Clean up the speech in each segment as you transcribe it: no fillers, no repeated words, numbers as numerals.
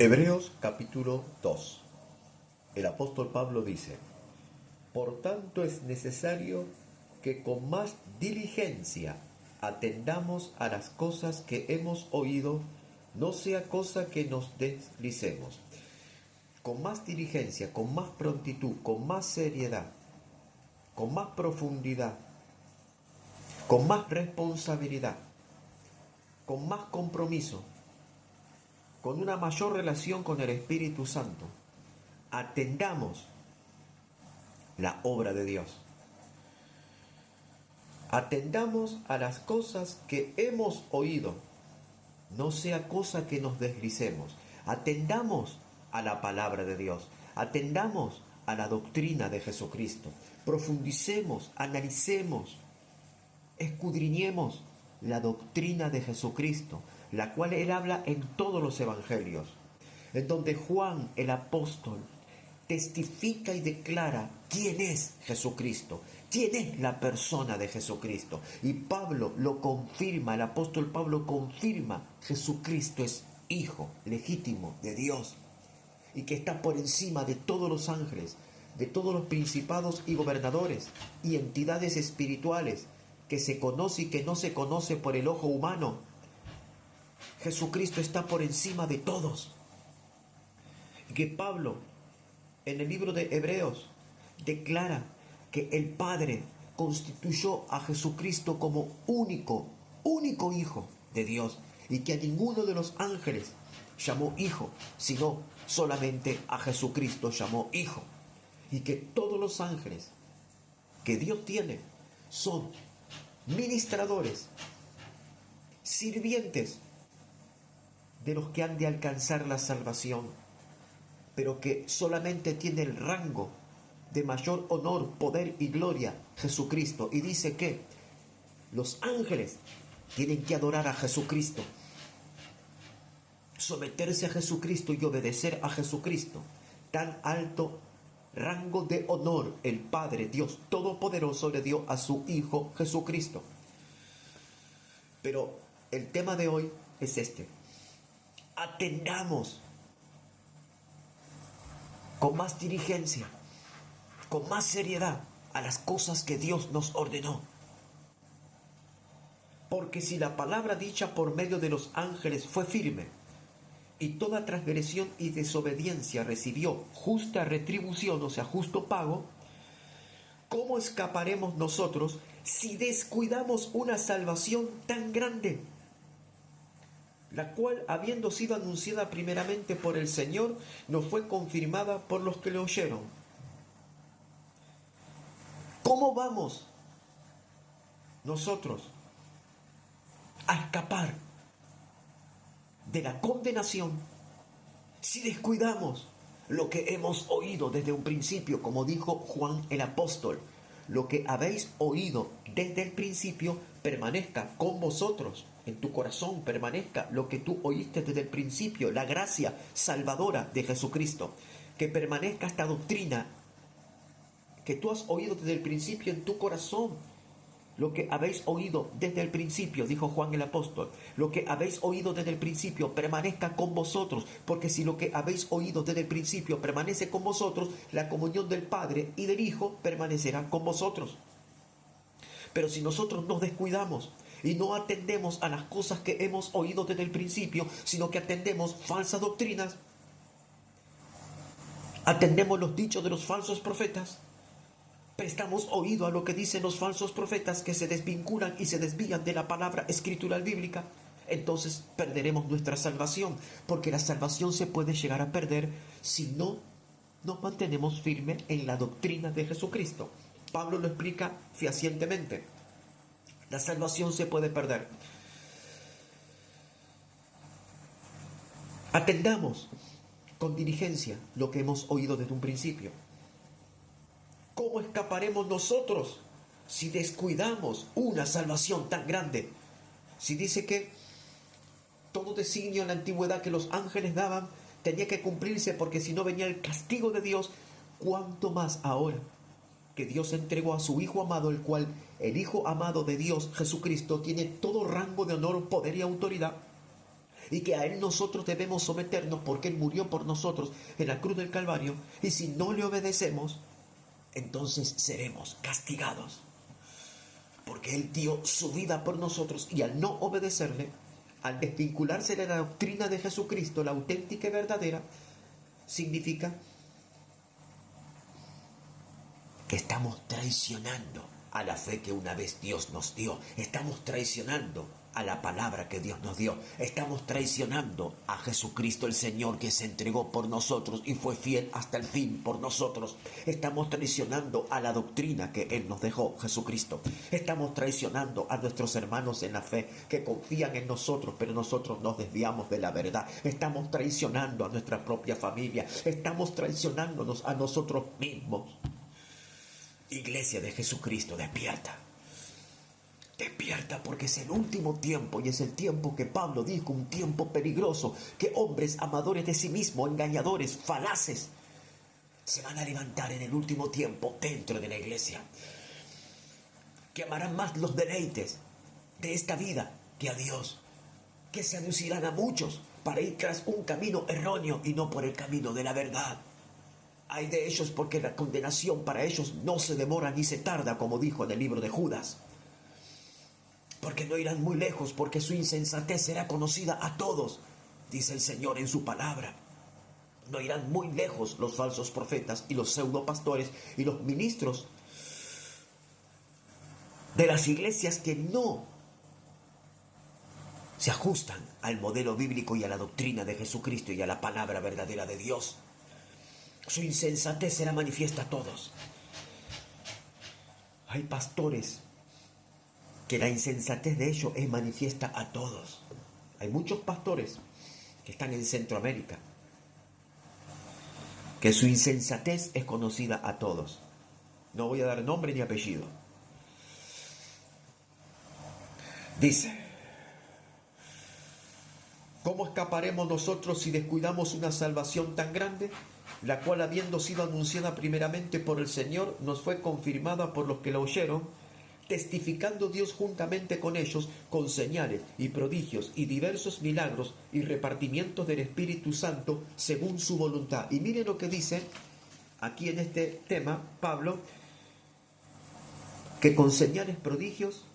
Hebreos capítulo 2. El apóstol Pablo dice: por tanto es necesario que con más diligencia atendamos a las cosas que hemos oído, no sea cosa que nos deslicemos. Con más diligencia, con más prontitud, con más seriedad, con más profundidad, con más responsabilidad, con más compromiso, con una mayor relación con el Espíritu Santo, atendamos la obra de Dios. Atendamos a las cosas que hemos oído, no sea cosa que nos deslicemos. Atendamos a la palabra de Dios, atendamos a la doctrina de Jesucristo, profundicemos, analicemos, escudriñemos la doctrina de Jesucristo, la cual Él habla en todos los evangelios, en donde Juan el apóstol testifica y declara quién es Jesucristo, quién es la persona de Jesucristo. Y Pablo lo confirma, el apóstol Pablo confirma: Jesucristo es Hijo legítimo de Dios y que está por encima de todos los ángeles, de todos los principados y gobernadores y entidades espirituales que se conoce y que no se conoce por el ojo humano. Jesucristo está por encima de todos. Y que Pablo, en el libro de Hebreos, declara que el Padre constituyó a Jesucristo como único Hijo de Dios, y que a ninguno de los ángeles llamó hijo, sino solamente a Jesucristo llamó Hijo. Y que todos los ángeles que Dios tiene son ministradores, sirvientes de los que han de alcanzar la salvación, pero que solamente tiene el rango de mayor honor, poder y gloria Jesucristo. Y dice que los ángeles tienen que adorar a Jesucristo, someterse a Jesucristo y obedecer a Jesucristo. Tan alto rango de honor el Padre, Dios Todopoderoso, le dio a su Hijo Jesucristo. Pero el tema de hoy es este: atendamos con más diligencia, con más seriedad a las cosas que Dios nos ordenó. Porque si la palabra dicha por medio de los ángeles fue firme, y toda transgresión y desobediencia recibió justa retribución, o sea, justo pago, ¿cómo escaparemos nosotros si descuidamos una salvación tan grande, la cual, habiendo sido anunciada primeramente por el Señor, nos fue confirmada por los que le oyeron? ¿Cómo vamos nosotros a escapar de la condenación si descuidamos lo que hemos oído desde un principio? Como dijo Juan el apóstol: lo que habéis oído desde el principio permanezca con vosotros, en tu corazón permanezca lo que tú oíste desde el principio, la gracia salvadora de Jesucristo, que permanezca esta doctrina que tú has oído desde el principio en tu corazón. Lo que habéis oído desde el principio, dijo Juan el apóstol, lo que habéis oído desde el principio permanezca con vosotros, porque si lo que habéis oído desde el principio permanece con vosotros, la comunión del Padre y del Hijo permanecerá con vosotros. Pero si nosotros nos descuidamos y no atendemos a las cosas que hemos oído desde el principio, sino que atendemos falsas doctrinas, atendemos los dichos de los falsos profetas, prestamos oído a lo que dicen los falsos profetas que se desvinculan y se desvían de la palabra escritural bíblica, entonces perderemos nuestra salvación, porque la salvación se puede llegar a perder si no nos mantenemos firmes en la doctrina de Jesucristo. Pablo lo explica fehacientemente: la salvación se puede perder. Atendamos con diligencia lo que hemos oído desde un principio. ¿Cómo escaparemos nosotros si descuidamos una salvación tan grande? Si dice que todo designio en la antigüedad que los ángeles daban tenía que cumplirse, porque si no venía el castigo de Dios, ¿cuánto más ahora que Dios entregó a su Hijo amado, el cual el Hijo amado de Dios, Jesucristo, tiene todo rango de honor, poder y autoridad? y que a Él nosotros debemos someternos porque Él murió por nosotros en la cruz del Calvario, y si no le obedecemos, entonces seremos castigados, porque Él dio su vida por nosotros, y al no obedecerle, al desvincularse de la doctrina de Jesucristo, la auténtica y verdadera, significa que estamos traicionando a la fe que una vez Dios nos dio. Estamos traicionando a la palabra que Dios nos dio. Estamos traicionando a Jesucristo el Señor, que se entregó por nosotros y fue fiel hasta el fin por nosotros. Estamos traicionando a la doctrina que Él nos dejó, Jesucristo. Estamos traicionando a nuestros hermanos en la fe que confían en nosotros, pero nosotros nos desviamos de la verdad. Estamos traicionando a nuestra propia familia. Estamos traicionándonos a nosotros mismos. Iglesia de Jesucristo, despierta. Despierta, porque es el último tiempo, y es el tiempo que Pablo dijo, un tiempo peligroso, que hombres amadores de sí mismos, engañadores, falaces, se van a levantar en el último tiempo dentro de la iglesia, que amarán más los deleites de esta vida que a Dios, que seducirán a muchos para ir tras un camino erróneo y no por el camino de la verdad. Hay de ellos, porque la condenación para ellos no se demora ni se tarda, como dijo en el libro de Judas. Porque no irán muy lejos, porque su insensatez será conocida a todos, dice el Señor en su palabra. No irán muy lejos los falsos profetas y los pseudopastores y los ministros de las iglesias que no se ajustan al modelo bíblico y a la doctrina de Jesucristo y a la palabra verdadera de Dios. Su insensatez será manifiesta a todos. Hay pastores que la insensatez de ellos es manifiesta a todos. Hay muchos pastores que están en Centroamérica, que su insensatez es conocida a todos. No voy a dar nombre ni apellido. Dice: ¿cómo escaparemos nosotros si descuidamos una salvación tan grande, la cual, habiendo sido anunciada primeramente por el Señor, nos fue confirmada por los que la oyeron, testificando Dios juntamente con ellos, con señales y prodigios y diversos milagros y repartimientos del Espíritu Santo según su voluntad? Y miren lo que dice aquí en este tema Pablo, que con señales, prodigios,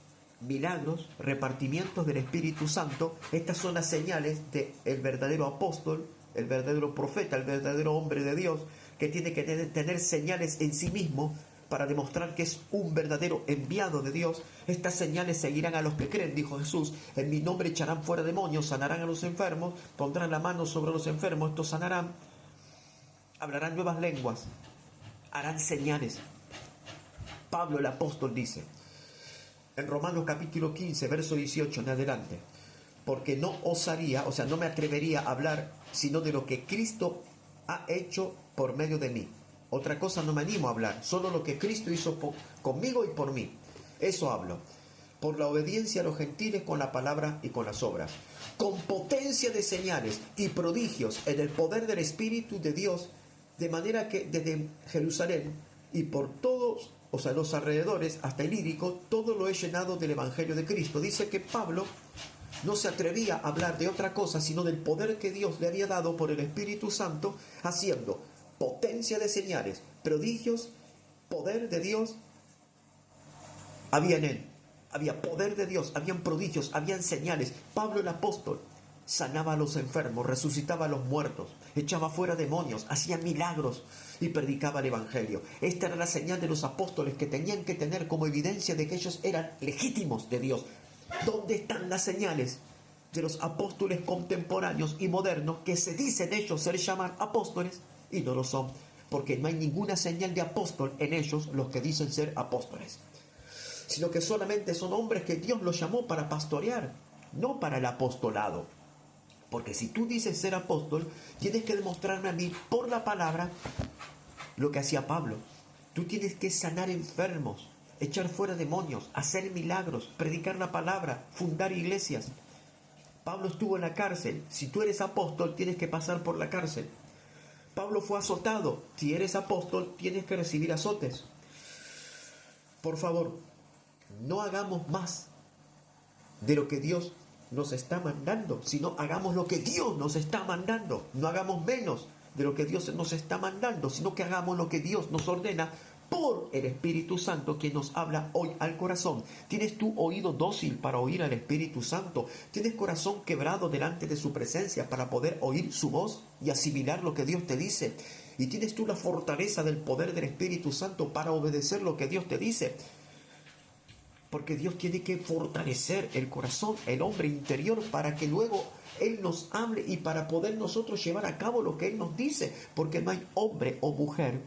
milagros, repartimientos del Espíritu Santo, estas son las señales del verdadero apóstol, el verdadero profeta, el verdadero hombre de Dios, que tiene que tener señales en sí mismo para demostrar que es un verdadero enviado de Dios. Estas señales seguirán a los que creen, dijo Jesús: en mi nombre echarán fuera demonios, sanarán a los enfermos, pondrán la mano sobre los enfermos, estos sanarán, hablarán nuevas lenguas, harán señales. Pablo el apóstol dice en Romanos capítulo 15, verso 18 en adelante: porque no osaría, o sea, no me atrevería a hablar sino de lo que Cristo ha hecho por medio de mí. Otra cosa no me animo a hablar, solo lo que Cristo hizo conmigo y por mí. Eso hablo. Por la obediencia a los gentiles con la palabra y con las obras, con potencia de señales y prodigios en el poder del Espíritu de Dios, de manera que desde Jerusalén y por todos, o sea, los alrededores, hasta el Ilírico, todo lo he llenado del Evangelio de Cristo. Dice que Pablo no se atrevía a hablar de otra cosa sino del poder que Dios le había dado por el Espíritu Santo, haciendo potencia de señales, prodigios, poder de Dios había en él. Había poder de Dios, habían prodigios, habían señales. Pablo el apóstol sanaba a los enfermos, resucitaba a los muertos, echaba fuera demonios, hacía milagros y predicaba el Evangelio. Esta era la señal de los apóstoles, que tenían que tener como evidencia de que ellos eran legítimos de Dios. ¿Dónde están las señales de los apóstoles contemporáneos y modernos que se dicen ellos ser llamar apóstoles y no lo son? Porque no hay ninguna señal de apóstol en ellos, los que dicen ser apóstoles, sino que solamente son hombres que Dios los llamó para pastorear, no para el apostolado. Porque si tú dices ser apóstol, tienes que demostrarme a mí por la palabra lo que hacía Pablo. Tú tienes que sanar enfermos, echar fuera demonios, hacer milagros, predicar la palabra, fundar iglesias. Pablo estuvo en la cárcel. Si tú eres apóstol, tienes que pasar por la cárcel. Pablo fue azotado. Si eres apóstol, tienes que recibir azotes. Por favor, no hagamos más de lo que Dios nos está mandando, sino hagamos lo que Dios nos está mandando. No hagamos menos de lo que Dios nos está mandando, sino que hagamos lo que Dios nos ordena por el Espíritu Santo que nos habla hoy al corazón. ¿Tienes tu oído dócil para oír al Espíritu Santo? ¿Tienes corazón quebrado delante de su presencia para poder oír su voz y asimilar lo que Dios te dice? ¿Y tienes tú la fortaleza del poder del Espíritu Santo para obedecer lo que Dios te dice? Porque Dios tiene que fortalecer el corazón, el hombre interior, para que luego Él nos hable y para poder nosotros llevar a cabo lo que Él nos dice. Porque no hay hombre o mujer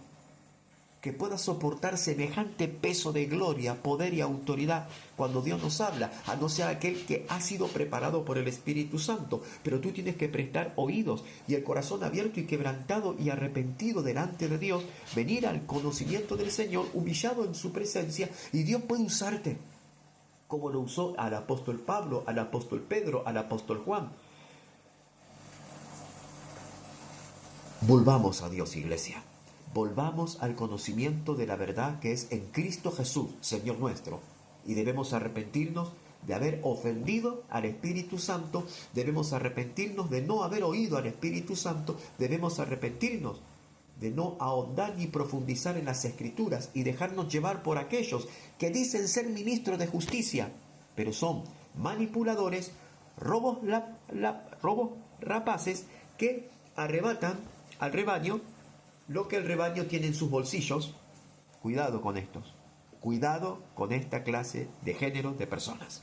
que pueda soportar semejante peso de gloria, poder y autoridad cuando Dios nos habla, a no ser aquel que ha sido preparado por el Espíritu Santo. Pero tú tienes que prestar oídos y el corazón abierto y quebrantado y arrepentido delante de Dios, venir al conocimiento del Señor, humillado en su presencia, y Dios puede usarte como lo usó al apóstol Pablo, al apóstol Pedro, al apóstol Juan. Volvamos a Dios, iglesia. Volvamos al conocimiento de la verdad que es en Cristo Jesús, Señor nuestro. Y debemos arrepentirnos de haber ofendido al Espíritu Santo. Debemos arrepentirnos de no haber oído al Espíritu Santo. Debemos arrepentirnos de no ahondar ni profundizar en las Escrituras y dejarnos llevar por aquellos que dicen ser ministros de justicia, pero son manipuladores, robos rapaces que arrebatan al rebaño lo que el rebaño tiene en sus bolsillos. Cuidado con estos. Cuidado con esta clase de género de personas.